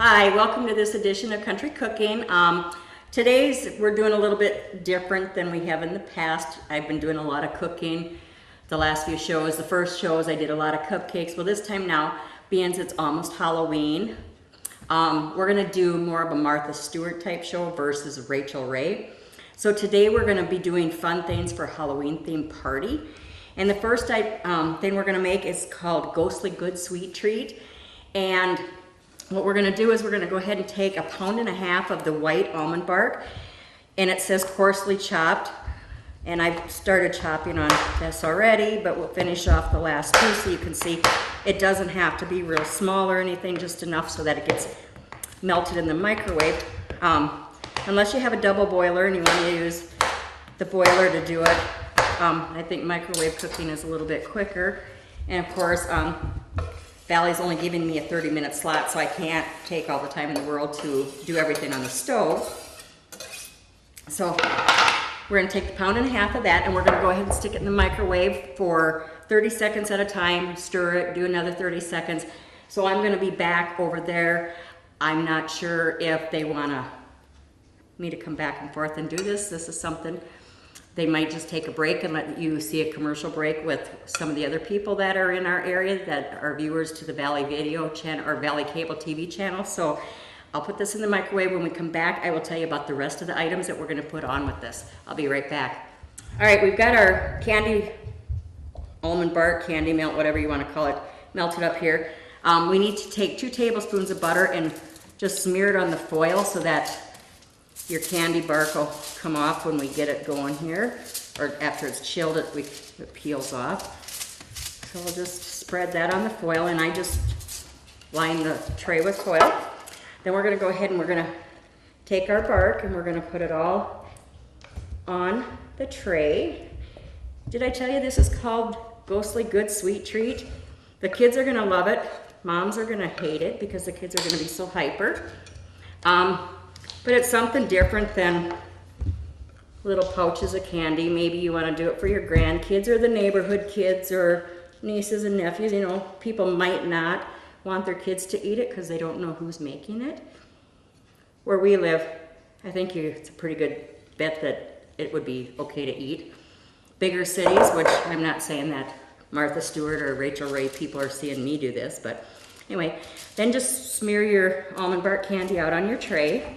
Hi, welcome to this edition of Country Cooking. Today's we're doing a little bit different than we have in the past. I've been doing a lot of cooking the last few shows. The first shows I did a lot of cupcakes. Well, this time now, being it's almost Halloween, we're gonna do more of a Martha Stewart type show versus Rachel Ray. So today we're gonna be doing fun things for Halloween themed party. And the first thing we're gonna make is called Ghostly Good Sweet Treat. And what we're gonna do is we're gonna go ahead and take 1.5 pounds of the white almond bark, and it says coarsely chopped. And I've started chopping on this already, but we'll finish off the last two so you can see it doesn't have to be real small or anything, just enough so that it gets melted in the microwave. Unless you have a double boiler and you want to use the boiler to do it, I think microwave cooking is a little bit quicker. And of course, Valley's only giving me a 30-minute slot, so I can't take all the time in the world to do everything on the stove. So we're gonna take 1.5 pounds of that, and we're gonna go ahead and stick it in the microwave for 30 seconds at a time, stir it, do another 30 seconds. So I'm gonna be back over there. I'm not sure if they want me to come back and forth and do this. This is something they might just take a break and let you see a commercial break with some of the other people that are in our area that are viewers to the Valley Video channel or Valley Cable TV channel. So I'll put this in the microwave. When we come back, I will tell you about the rest of the items that we're gonna put on with this. I'll be right back. All right, we've got our candy, almond bark, candy melt, whatever you wanna call it, melted up here. We need to take 2 tablespoons of butter and just smear it on the foil so that your candy bark will come off when we get it going here, or after it's chilled, it peels off. So we'll just spread that on the foil, and I just line the tray with foil. Then we're gonna go ahead and we're gonna take our bark and we're gonna put it all on the tray. Did I tell you this is called Ghostly Good Sweet Treat? The kids are gonna love it. Moms are gonna hate it because the kids are gonna be so hyper. But it's something different than little pouches of candy. Maybe you want to do it for your grandkids or the neighborhood kids or nieces and nephews. You know, people might not want their kids to eat it because they don't know who's making it. Where we live, I think it's a pretty good bet that it would be okay to eat. Bigger cities, which I'm not saying that Martha Stewart or Rachel Ray people are seeing me do this, but anyway, then just smear your almond bark candy out on your tray.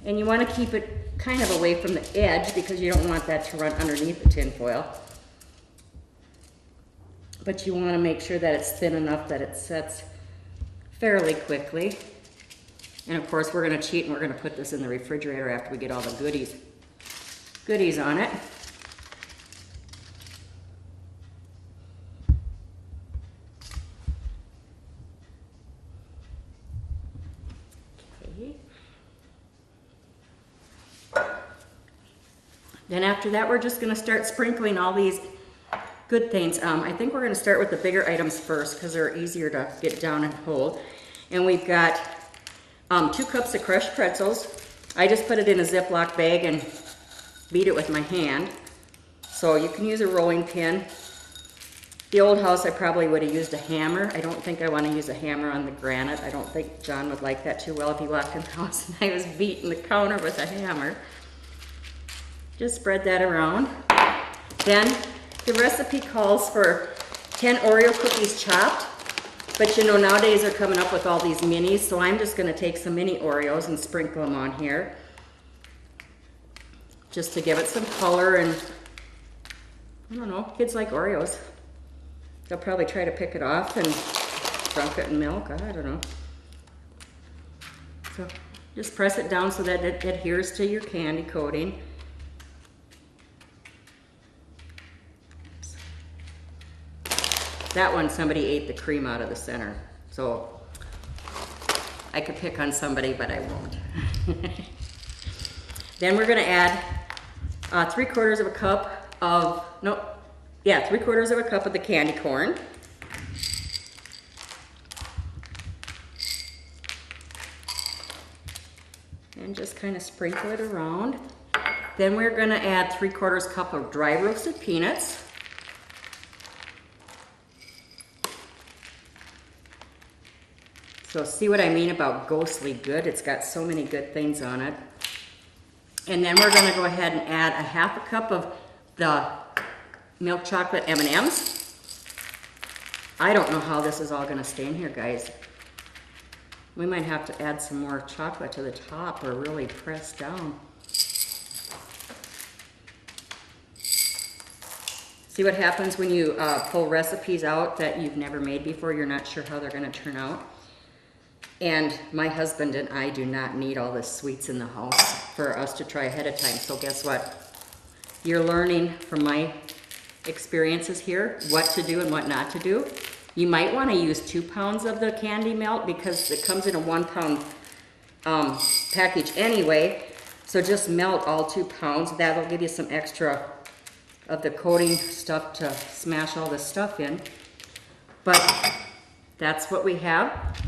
And you want to keep it kind of away from the edge because you don't want that to run underneath the tin foil. But you want to make sure that it's thin enough that it sets fairly quickly. And of course we're going to cheat and we're going to put this in the refrigerator after we get all the goodies on it. Okay. Then after that, we're just gonna start sprinkling all these good things. I think we're gonna start with the bigger items first because they're easier to get down and hold. And we've got 2 cups of crushed pretzels. I just put it in a Ziploc bag and beat it with my hand. So you can use a rolling pin. The old house, I probably would have used a hammer. I don't think I want to use a hammer on the granite. I don't think John would like that too well if he walked in the house and I was beating the counter with a hammer. Just spread that around. Then the recipe calls for 10 Oreo cookies chopped, but you know nowadays they're coming up with all these minis, so I'm just gonna take some mini Oreos and sprinkle them on here just to give it some color. And I don't know, kids like Oreos. They'll probably try to pick it off and dunk it in milk, I don't know. So just press it down so that it adheres to your candy coating. That one, somebody ate the cream out of the center. So I could pick on somebody, but I won't. Then we're gonna add 3/4 cup of, 3/4 cup of the candy corn. And just kind of sprinkle it around. Then we're gonna add 3/4 cup of dry roasted peanuts. So see what I mean about ghostly good? It's got so many good things on it. And then we're gonna go ahead and add a half a cup of the milk chocolate M&Ms. I don't know how this is all gonna stay in here, guys. We might have to add some more chocolate to the top or really press down. See what happens when you pull recipes out that you've never made before? You're not sure how they're gonna turn out. And my husband and I do not need all the sweets in the house for us to try ahead of time. So guess what? You're learning from my experiences here what to do and what not to do. You might want to use 2 pounds of the candy melt because it comes in a 1 pound package anyway. So just melt all 2 pounds. That'll give you some extra of the coating stuff to smash all this stuff in. But that's what we have.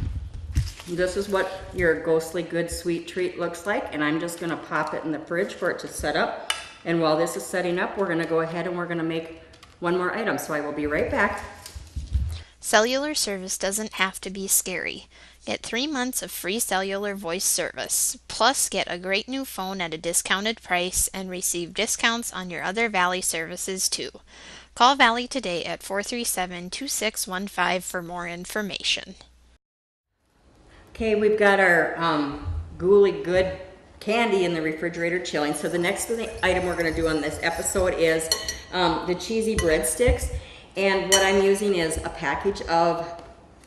This is what your ghostly good sweet treat looks like, and I'm just gonna pop it in the fridge for it to set up. And while this is setting up, we're gonna go ahead and we're gonna make one more item. So I will be right back. Cellular service doesn't have to be scary. Get 3 months of free cellular voice service. Plus, get a great new phone at a discounted price and receive discounts on your other Valley services too. Call Valley today at 437-2615 for more information. Okay, we've got our Ghouly Good candy in the refrigerator chilling. So the next item we're going to do on this episode is the cheesy breadsticks. And what I'm using is a package of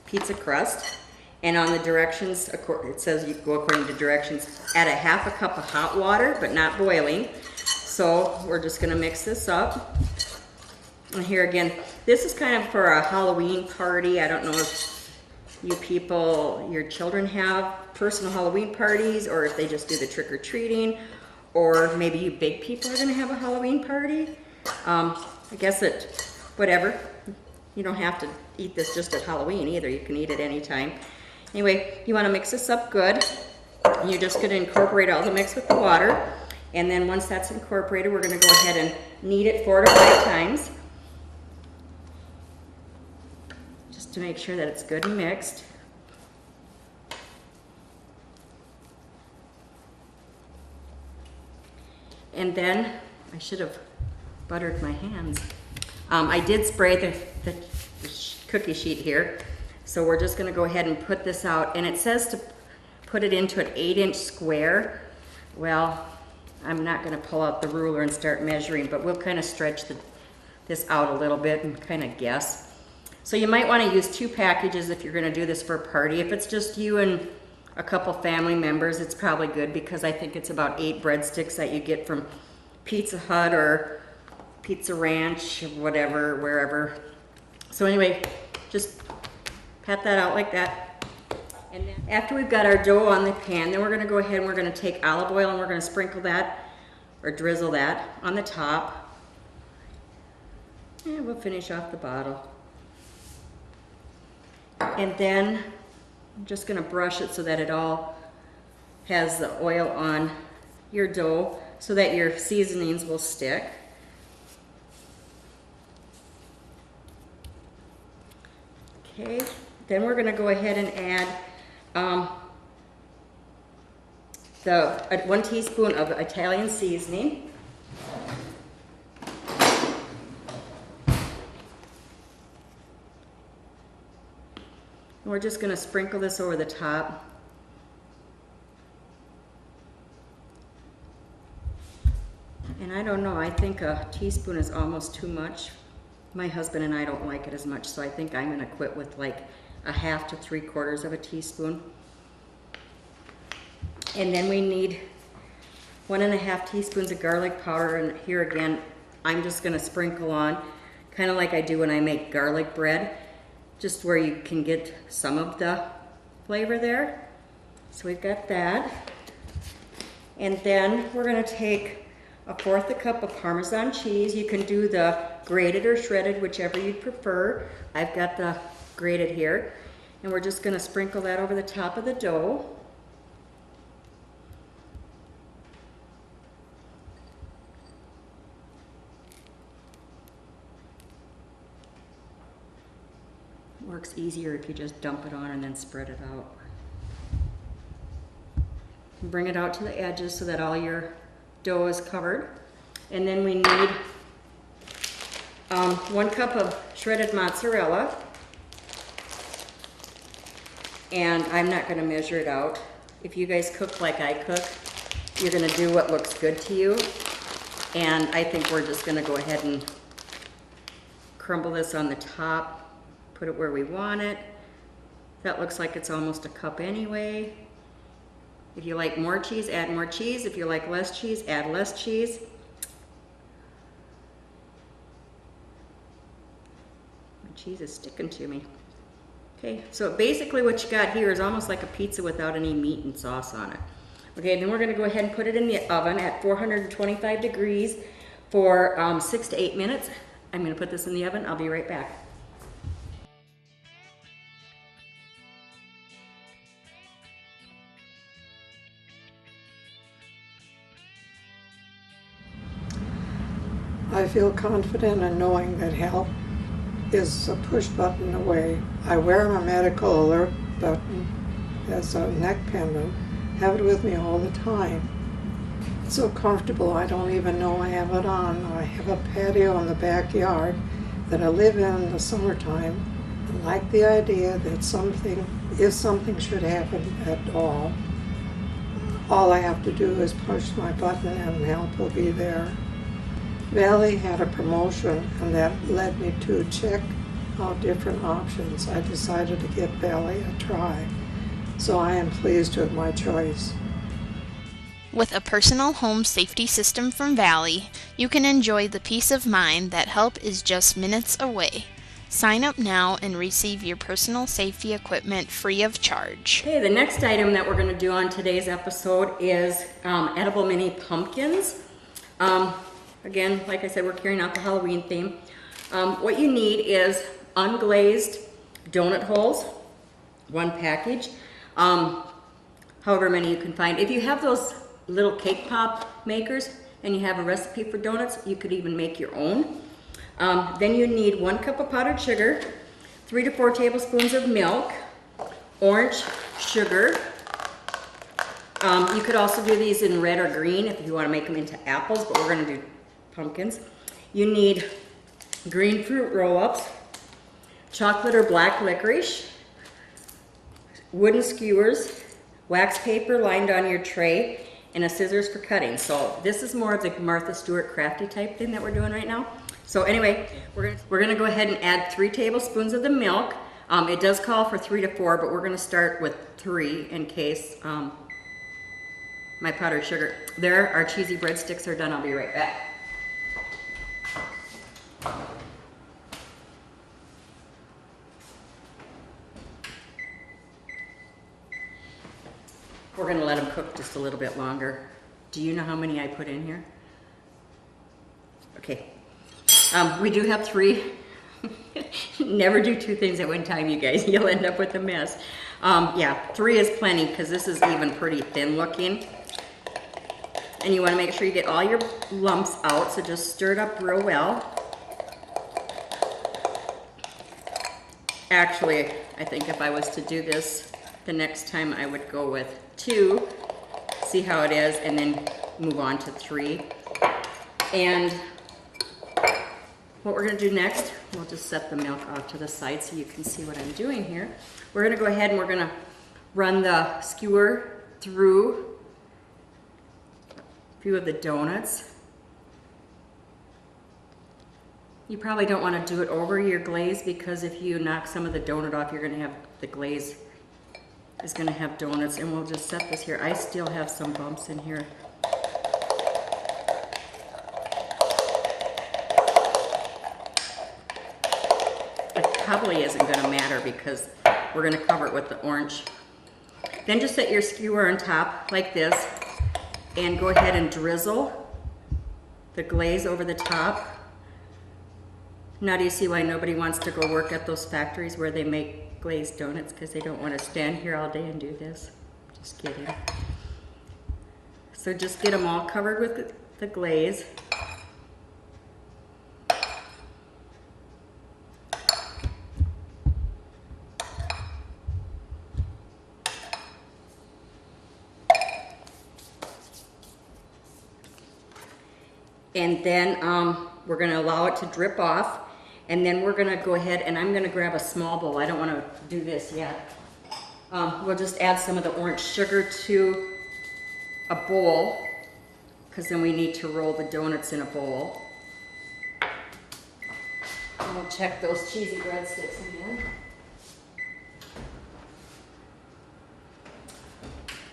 pizza crust. And on the directions, it says you go according to directions, add a half a cup of hot water, but not boiling. So we're just going to mix this up. And here again, this is kind of for a Halloween party. I don't know if you people, your children have personal Halloween parties, or if they just do the trick-or-treating, or maybe you big people are going to have a Halloween party. I guess whatever. You don't have to eat this just at Halloween either. You can eat it anytime. Anyway, you want to mix this up good. You're just going to incorporate all the mix with the water. And then once that's incorporated, we're going to go ahead and knead it 4 to 5 times. Just to make sure that it's good and mixed. And then, I should have buttered my hands. I did spray the cookie sheet here. So we're just gonna go ahead and put this out. And it says to put it into an 8-inch square. Well, I'm not gonna pull out the ruler and start measuring, but we'll kind of stretch this out a little bit and kind of guess. So you might want to use 2 packages if you're going to do this for a party. If it's just you and a couple family members, it's probably good because I think it's about 8 breadsticks that you get from Pizza Hut or Pizza Ranch, whatever, wherever. So anyway, just pat that out like that. And then after we've got our dough on the pan, then we're going to go ahead and we're going to take olive oil and we're going to sprinkle that or drizzle that on the top. And we'll finish off the bottle. And then I'm just going to brush it so that it all has the oil on your dough so that your seasonings will stick. Okay, then we're going to go ahead and add 1 teaspoon of Italian seasoning. We're just going to sprinkle this over the top. And I don't know, I think a teaspoon is almost too much. My husband and I don't like it as much, so I think I'm going to quit with like a 1/2 to 3/4 of a teaspoon. And then we need 1.5 teaspoons of garlic powder, and here again, I'm just going to sprinkle on, kind of like I do when I make garlic bread. Just where you can get some of the flavor there. So we've got that. And then we're going to take 1/4 cup of Parmesan cheese. You can do the grated or shredded, whichever you'd prefer. I've got the grated here. And we're just going to sprinkle that over the top of the dough. Works easier if you just dump it on and then spread it out. Bring it out to the edges so that all your dough is covered. And then we need 1 cup of shredded mozzarella. And I'm not gonna measure it out. If you guys cook like I cook, you're gonna do what looks good to you. And I think we're just gonna go ahead and crumble this on the top, put it where we want it. That looks like it's almost a cup anyway. If you like more cheese, add more cheese. If you like less cheese, add less cheese. My cheese is sticking to me. Okay, so basically what you got here is almost like a pizza without any meat and sauce on it. Okay, then we're gonna go ahead and put it in the oven at 425 degrees for 6 to 8 minutes. I'm gonna put this in the oven, I'll be right back. I feel confident in knowing that help is a push button away. I wear my medical alert button as a neck pendant, have it with me all the time. It's so comfortable I don't even know I have it on. I have a patio in the backyard that I live in the summertime. I like the idea that if something should happen at all I have to do is push my button and help will be there. Valley had a promotion and that led me to check out different options. I decided to give Valley a try, so I am pleased with my choice. With a personal home safety system from Valley, you can enjoy the peace of mind that help is just minutes away. Sign up now and receive your personal safety equipment free of charge. Okay, the next item that we're going to do on today's episode is edible mini pumpkins. Again, like I said, we're carrying out the Halloween theme. What you need is unglazed donut holes, 1 package, however many you can find. If you have those little cake pop makers and you have a recipe for donuts, you could even make your own. Then you need 1 cup of powdered sugar, 3 to 4 tablespoons of milk, orange sugar. You could also do these in red or green if you want to make them into apples, but we're going to do pumpkins. You need green fruit roll-ups, chocolate or black licorice, wooden skewers, wax paper lined on your tray, and a scissors for cutting. So this is more of the Martha Stewart crafty type thing that we're doing right now. So anyway, we're gonna go ahead and add 3 tablespoons of the milk. It does call for 3 to 4, but we're gonna start with 3 in case my powdered sugar. There, our cheesy breadsticks are done. I'll be right back. We're gonna let them cook just a little bit longer. Do you know how many I put in here? Okay. We do have 3. Never do 2 things at one time, you guys. You'll end up with a mess. Yeah, 3 is plenty because this is even pretty thin looking. And you want to make sure you get all your lumps out, so just stir it up real well. Actually, I think if I was to do this the next time, I would go with 2, see how it is, and then move on to 3. And what we're going to do next, we'll just set the milk off to the side so you can see what I'm doing here. We're going to go ahead and we're going to run the skewer through a few of the donuts. You probably don't want to do it over your glaze because if you knock some of the donut off, you're going to have the glaze is going to have donuts, and we'll just set this here. I still have some bumps in here. It probably isn't going to matter because we're going to cover it with the orange. Then just set your skewer on top like this and go ahead and drizzle the glaze over the top. Now do you see why nobody wants to go work at those factories where they make glazed donuts? Because they don't want to stand here all day and do this. Just kidding. So just get them all covered with the glaze. And then we're gonna allow it to drip off. And then we're gonna go ahead and I'm gonna grab a small bowl. I don't wanna do this yet. We'll just add some of the orange sugar to a bowl, because then we need to roll the donuts in a bowl. And we'll check those cheesy breadsticks again.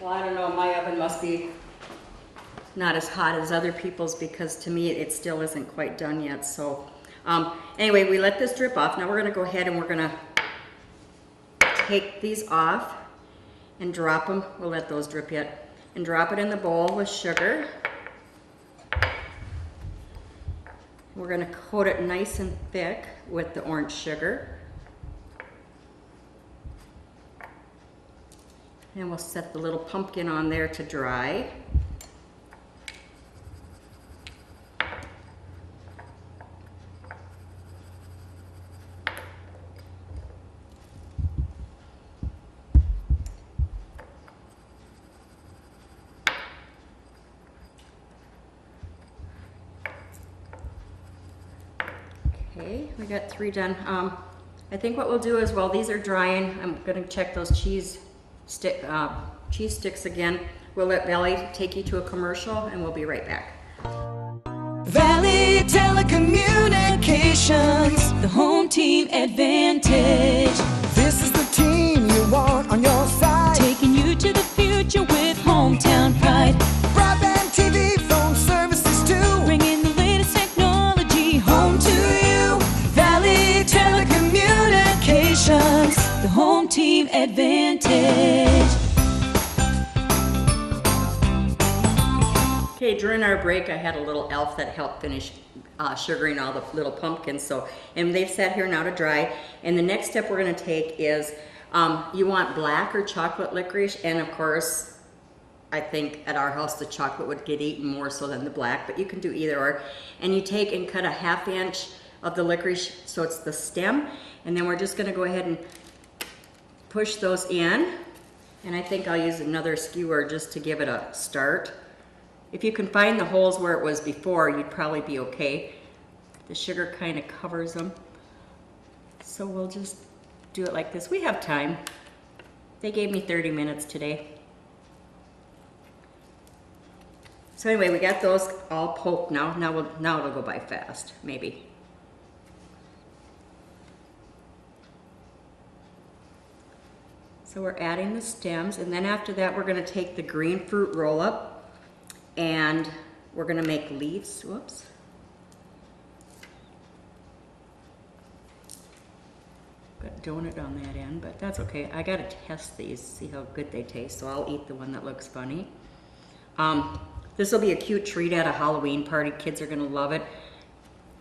Well, I don't know, my oven must be not as hot as other people's, because to me it still isn't quite done yet. So anyway, we let this drip off. Now we're gonna go ahead and we're gonna take these off and drop them. We'll let those drip yet. And drop it in the bowl with sugar. We're gonna coat it nice and thick with the orange sugar. And we'll set the little pumpkin on there to dry. Okay, we got 3 done. I think what we'll do is, while these are drying, I'm gonna check those cheese sticks again. We'll let Valley take you to a commercial and we'll be right back. Valley Telecommunications, the home team advantage. This is the team you want on your side. Taking you to the future with hometown pride. Broadband, TV, phone services too. Bringing the latest technology home to you. Valley Telecommunications, the home team advantage. Okay, during our break, I had a little elf that helped finish sugaring all the little pumpkins. So, and they've sat here now to dry. And the next step we're gonna take is, you want black or chocolate licorice. And of course, I think at our house, the chocolate would get eaten more so than the black, but you can do either or. And you take and cut a 1/2 inch of the licorice so it's the stem. And then we're just gonna go ahead and push those in. And I think I'll use another skewer just to give it a start. If you can find the holes where it was before, you'd probably be okay. The sugar kind of covers them. So we'll just do it like this. We have time. They gave me 30 minutes today. So anyway, we got those all poked now. Now it'll go by fast, maybe. So we're adding the stems, and then after that, we're gonna take the green fruit roll up and we're gonna make leaves. Whoops. Got donut on that end, but that's okay. I gotta test these, see how good they taste, so I'll eat the one that looks funny. This will be a cute treat at a Halloween party. Kids are gonna love it.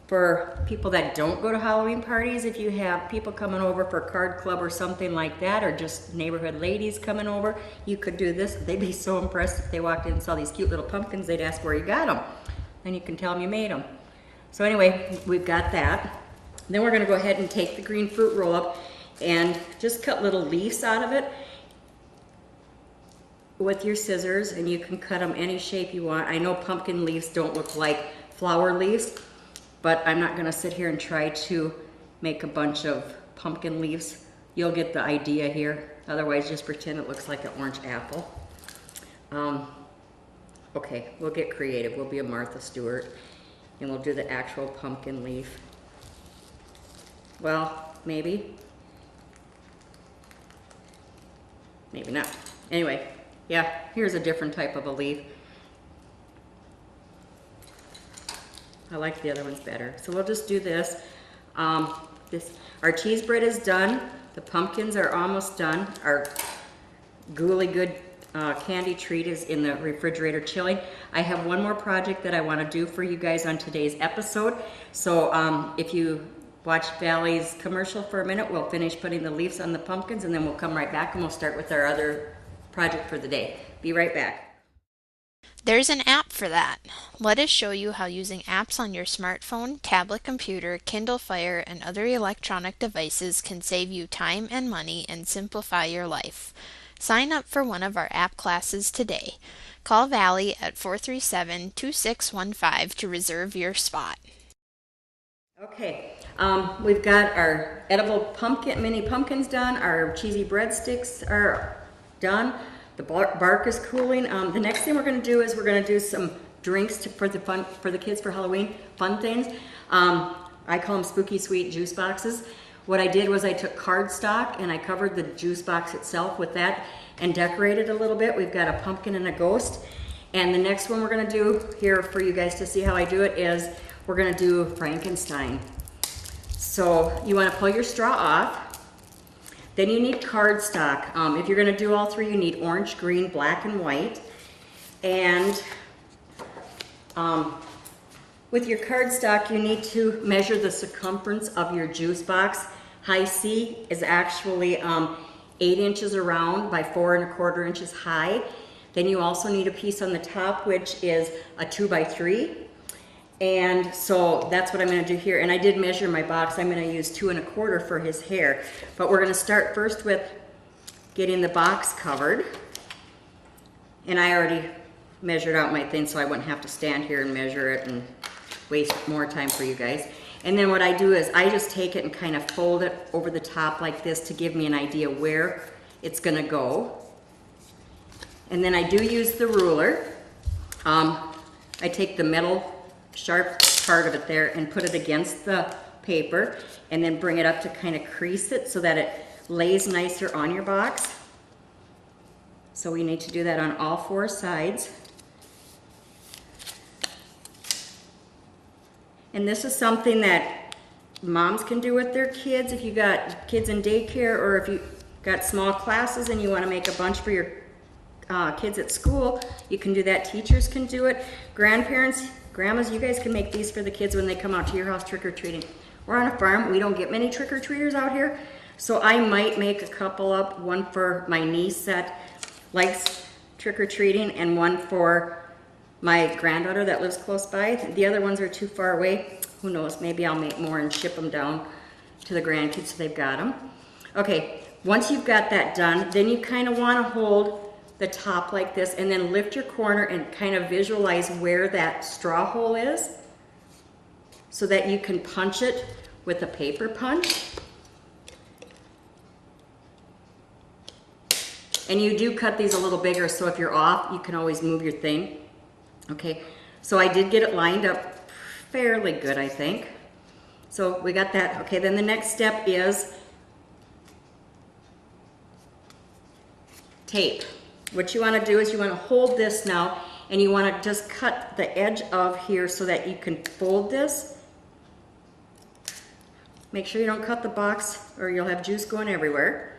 For people that don't go to Halloween parties, if you have people coming over for card club or something like that, or just neighborhood ladies coming over, you could do this. They'd be so impressed if they walked in and saw these cute little pumpkins. They'd ask where you got them. Then you can tell them you made them. So anyway, we've got that. Then we're gonna go ahead and take the green fruit roll up and just cut little leaves out of it with your scissors, and you can cut them any shape you want. I know pumpkin leaves don't look like flower leaves, but I'm not gonna sit here and try to make a bunch of pumpkin leaves. You'll get the idea here. Otherwise, just pretend it looks like an orange apple. Okay, we'll get creative. We'll be a Martha Stewart, and we'll do the actual pumpkin leaf. Well, maybe. Maybe not. Anyway, yeah, here's a different type of a leaf. I like the other ones better. So we'll just do this. Our cheese bread is done. The pumpkins are almost done. Our Gooly Good candy treat is in the refrigerator chilling. I have one more project that I want to do for you guys on today's episode. So if you watch Valley's commercial for a minute, we'll finish putting the leaves on the pumpkins, and then we'll come right back and we'll start with our other project for the day. Be right back. There's an app for that. Let us show you how using apps on your smartphone, tablet computer, Kindle Fire, and other electronic devices can save you time and money and simplify your life. Sign up for one of our app classes today. Call Valley at 437-2615 to reserve your spot. Okay, we've got our edible pumpkin, mini pumpkins done. Our cheesy breadsticks are done. The bark is cooling. The next thing we're going to do is we're going to do some drinks for the kids for Halloween, fun things. I call them spooky sweet juice boxes. What I did was I took cardstock and I covered the juice box itself with that and decorated a little bit. We've got a pumpkin and a ghost. And the next one we're going to do here for you guys to see how I do it is we're going to do Frankenstein. So you want to pull your straw off. Then you need cardstock. If you're going to do all three, you need orange, green, black, and white. And with your cardstock, you need to measure the circumference of your juice box. High C is actually 8 inches around by 4 1/4 inches high. Then you also need a piece on the top, which is a 2 by 3. And so that's what I'm going to do here. And I did measure my box. I'm going to use 2 1/4 for his hair. But we're going to start first with getting the box covered. And I already measured out my thing so I wouldn't have to stand here and measure it and waste more time for you guys. And then what I do is I just take it and kind of fold it over the top like this to give me an idea where it's going to go. And then I do use the ruler. I take the metal sharp part of it there and put it against the paper and then bring it up to kind of crease it so that it lays nicer on your box. So we need to do that on all 4 sides. And this is something that moms can do with their kids if you got kids in daycare, or if you got small classes and you want to make a bunch for your kids at school, you can do that. Teachers can do it. Grandparents, grandmas, you guys can make these for the kids when they come out to your house trick-or-treating. We're on a farm. We don't get many trick-or-treaters out here. So I might make a couple up, one for my niece that likes trick-or-treating and one for my granddaughter that lives close by. The other ones are too far away. Who knows, maybe I'll make more and ship them down to the grandkids so they've got them. Okay, once you've got that done, then you kind of want to hold the top like this and then lift your corner and kind of visualize where that straw hole is so that you can punch it with a paper punch. And you do cut these a little bigger, so if you're off, you can always move your thing. Okay, so I did get it lined up fairly good, I think. So we got that. Okay, then the next step is tape. What you want to do is you want to hold this now and you want to just cut the edge of here so that you can fold this. Make sure you don't cut the box or you'll have juice going everywhere.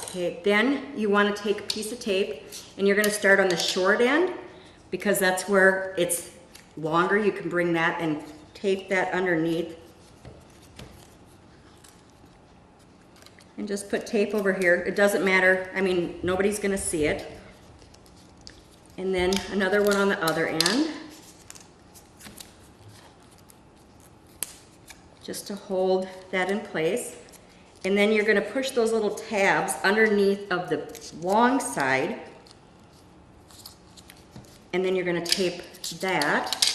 Okay, then you want to take a piece of tape and you're going to start on the short end because that's where it's longer. You can bring that and tape that underneath. And just put tape over here. It doesn't matter. I mean, nobody's going to see it. And then another one on the other end. Just to hold that in place. And then you're going to push those little tabs underneath of the long side. And then you're going to tape that.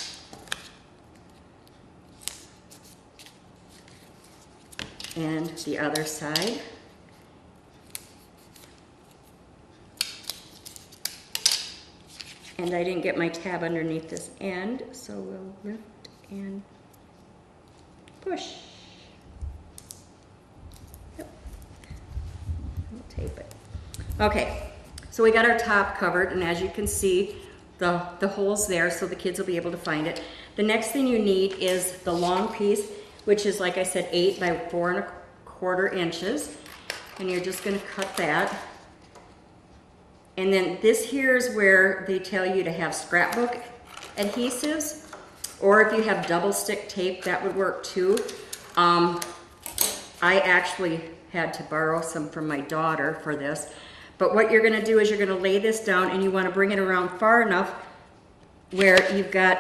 And the other side. And I didn't get my tab underneath this end, so we'll lift and push. Yep. We'll tape it. Okay, so we got our top covered, and as you can see, the hole's there so the kids will be able to find it. The next thing you need is the long piece, which is, like I said, 8 by 4 1/4 inches. And you're just going to cut that. And then this here is where they tell you to have scrapbook adhesives, or if you have double stick tape, that would work too. I actually had to borrow some from my daughter for this. But what you're going to do is you're going to lay this down and you want to bring it around far enough where you've got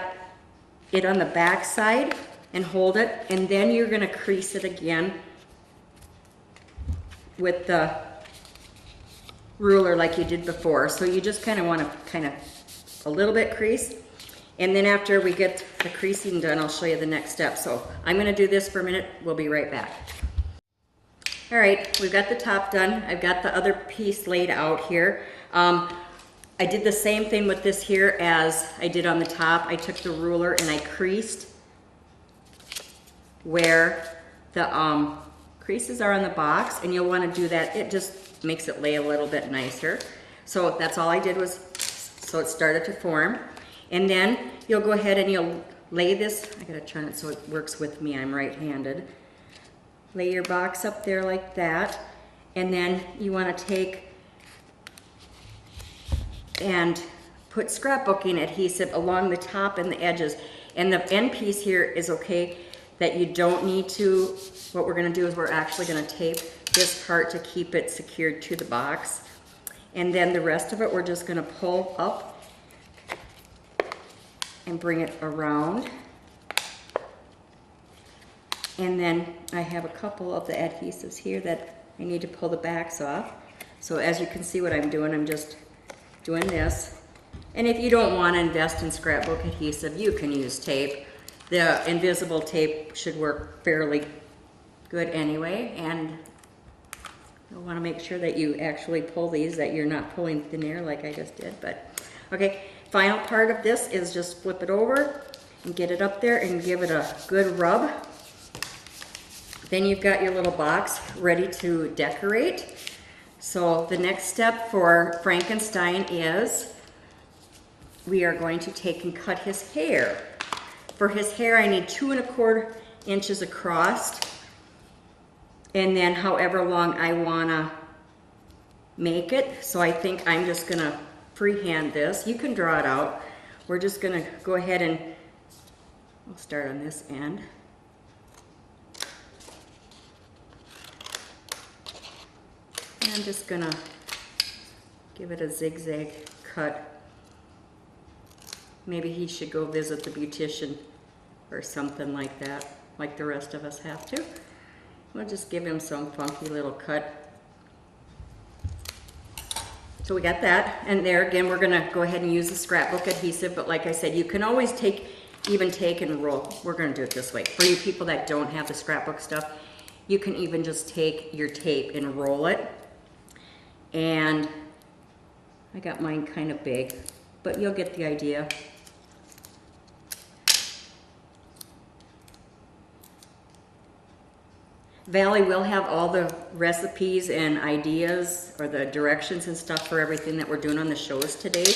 it on the back side and hold it, and then you're going to crease it again with the ruler like you did before. So you just kind of want to a little bit crease. And then after we get the creasing done, I'll show you the next step. So I'm going to do this for a minute. We'll be right back. All right, we've got the top done. I've got the other piece laid out here. I did the same thing with this here as I did on the top. I took the ruler and I creased where the creases are on the box, and you'll want to do that. It just makes it lay a little bit nicer. So that's all I did was, so it started to form. And then you'll go ahead and you'll lay this, I gotta turn it so it works with me, I'm right-handed. Lay your box up there like that, and then you want to take and put scrapbooking adhesive along the top and the edges. And the end piece here is okay that you don't need to. What we're going to do is we're actually going to tape this part to keep it secured to the box. And then the rest of it we're just going to pull up and bring it around. And then I have a couple of the adhesives here that I need to pull the backs off. So as you can see what I'm doing, I'm just doing this. And if you don't want to invest in scrapbook adhesive, you can use tape. The invisible tape should work fairly good anyway, and you'll want to make sure that you actually pull these, that you're not pulling thin air like I just did. But okay, final part of this is just flip it over and get it up there and give it a good rub. Then you've got your little box ready to decorate. So the next step for Frankenstein is we are going to take and cut his hair. For his hair, I need 2 1/4 inches across, and then however long I wanna make it. So I think I'm just gonna freehand this. You can draw it out. We're just gonna go ahead and we'll start on this end. And I'm just gonna give it a zigzag cut. Maybe he should go visit the beautician or something like that, like the rest of us have to. We'll just give him some funky little cut. So we got that, and there again, we're gonna go ahead and use the scrapbook adhesive, but like I said, you can always even take and roll. We're gonna do it this way. For you people that don't have the scrapbook stuff, you can even just take your tape and roll it. And I got mine kind of big, but you'll get the idea. Valley will have all the recipes and ideas or the directions and stuff for everything that we're doing on the shows today.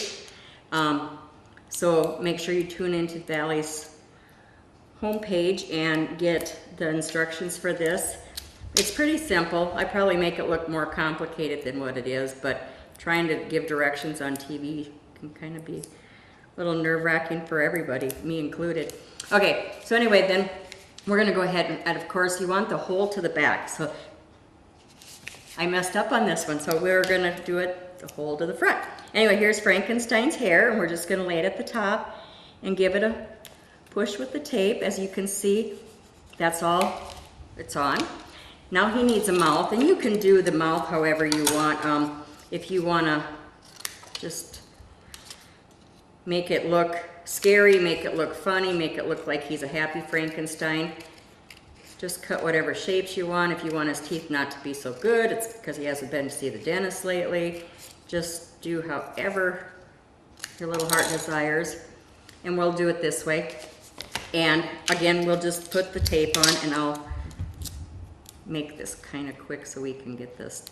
So make sure you tune into Valley's homepage and get the instructions for this. It's pretty simple. I probably make it look more complicated than what it is, but trying to give directions on TV can kind of be a little nerve-wracking for everybody, me included. Okay, so anyway, then we're gonna go ahead and of course you want the hole to the back. So I messed up on this one, so we're gonna do it the hole to the front. Anyway, here's Frankenstein's hair, and we're just gonna lay it at the top and give it a push with the tape. As you can see, that's all it's on. Now he needs a mouth, and you can do the mouth however you want. If you wanna just make it look scary, make it look funny, make it look like he's a happy Frankenstein, just cut whatever shapes you want. If you want his teeth not to be so good, it's because he hasn't been to see the dentist lately. Just do however your little heart desires, and we'll do it this way. And again, we'll just put the tape on, and I'll make this kind of quick so we can get this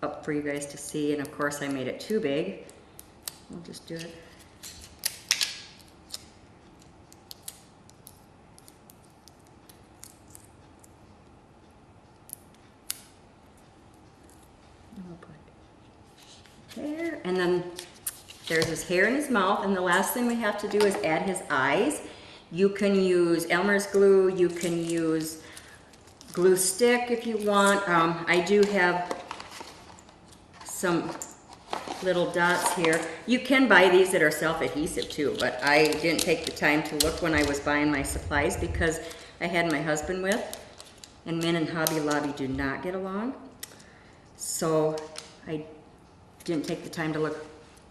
up for you guys to see. And of course I made it too big. We'll just do it. There, and then there's his hair in his mouth, and the last thing we have to do is add his eyes. You can use Elmer's glue, you can use glue stick if you want. I do have some little dots here. You can buy these that are self-adhesive too, but I didn't take the time to look when I was buying my supplies because I had my husband with, and men in Hobby Lobby do not get along. So I didn't take the time to look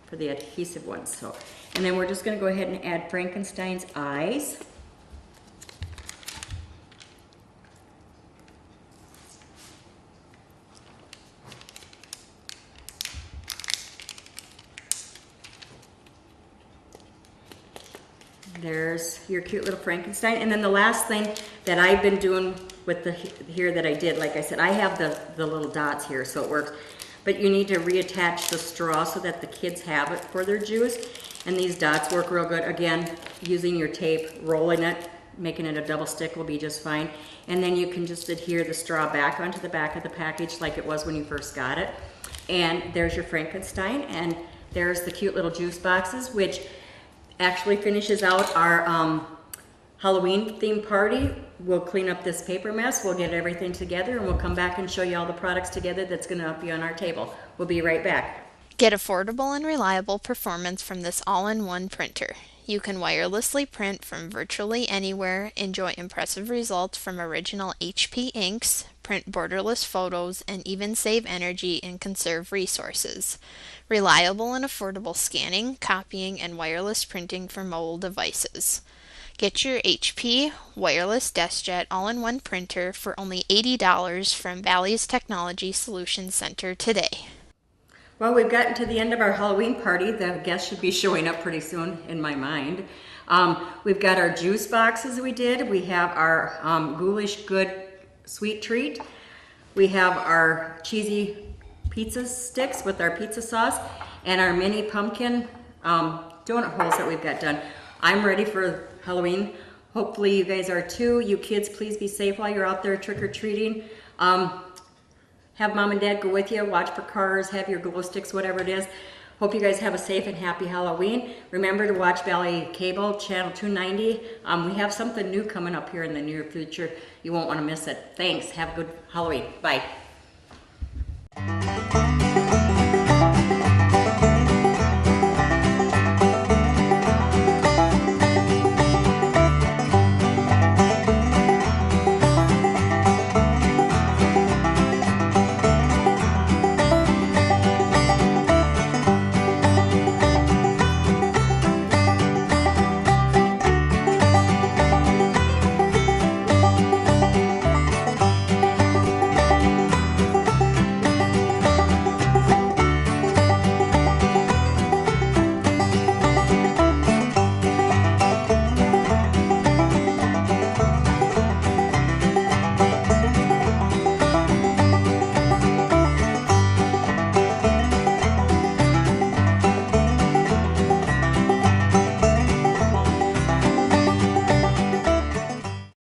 for the adhesive ones. So, and then we're just going to go ahead and add Frankenstein's eyes. There's your cute little Frankenstein. And then the last thing that I've been doing with the here that I did, like I said, I have the little dots here, so it works. But you need to reattach the straw so that the kids have it for their juice. And these dots work real good. Again, using your tape, rolling it, making it a double stick will be just fine. And then you can just adhere the straw back onto the back of the package like it was when you first got it. And there's your Frankenstein, and there's the cute little juice boxes, which actually finishes out our Halloween themed party. We'll clean up this paper mess, we'll get everything together, and we'll come back and show you all the products together that's going to be on our table. We'll be right back. Get affordable and reliable performance from this all-in-one printer. You can wirelessly print from virtually anywhere, enjoy impressive results from original HP inks, print borderless photos, and even save energy and conserve resources. Reliable and affordable scanning, copying, and wireless printing for mobile devices. Get your HP Wireless DeskJet all-in-one printer for only $80 from Valley's Technology Solutions Center today. Well, we've gotten to the end of our Halloween party. The guests should be showing up pretty soon in my mind. We've got our juice boxes we did. We have our Ghoulish Good sweet treat. We have our cheesy pizza sticks with our pizza sauce and our mini pumpkin donut holes that we've got done. I'm ready for Halloween. Hopefully you guys are too. You kids, please be safe while you're out there trick-or-treating. Have mom and dad go with you, watch for cars, have your glow sticks, whatever it is. Hope you guys have a safe and happy Halloween. Remember to watch Valley Cable, channel 290. We have something new coming up here in the near future. You won't want to miss it. Thanks. Have a good Halloween. Bye.